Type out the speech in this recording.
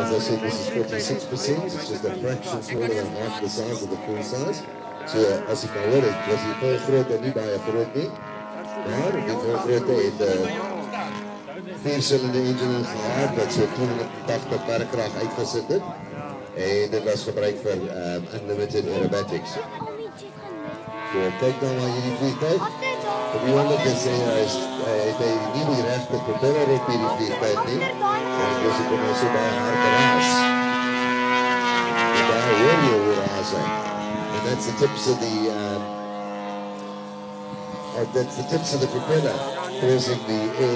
As I said, this is 46%. It's just a fraction smaller than half the size of the full size. So as ek nou hoor, het was die vol grootte nie baie groot nie. Maar die vol grootte het 4-cylinder engine gehad wat so 280 perkrag uitgesit het. En dit was gebruik vir unlimited aerobatics. So kyk nou maar hierdie vliegtuig. Op die oomblik is hy nie die regte propeller op hierdie vliegtuig nie. En dus ek kom nou so baie hard raas. En daar hoor jy hoe raas hy. And that's the tips of the propeller causing the air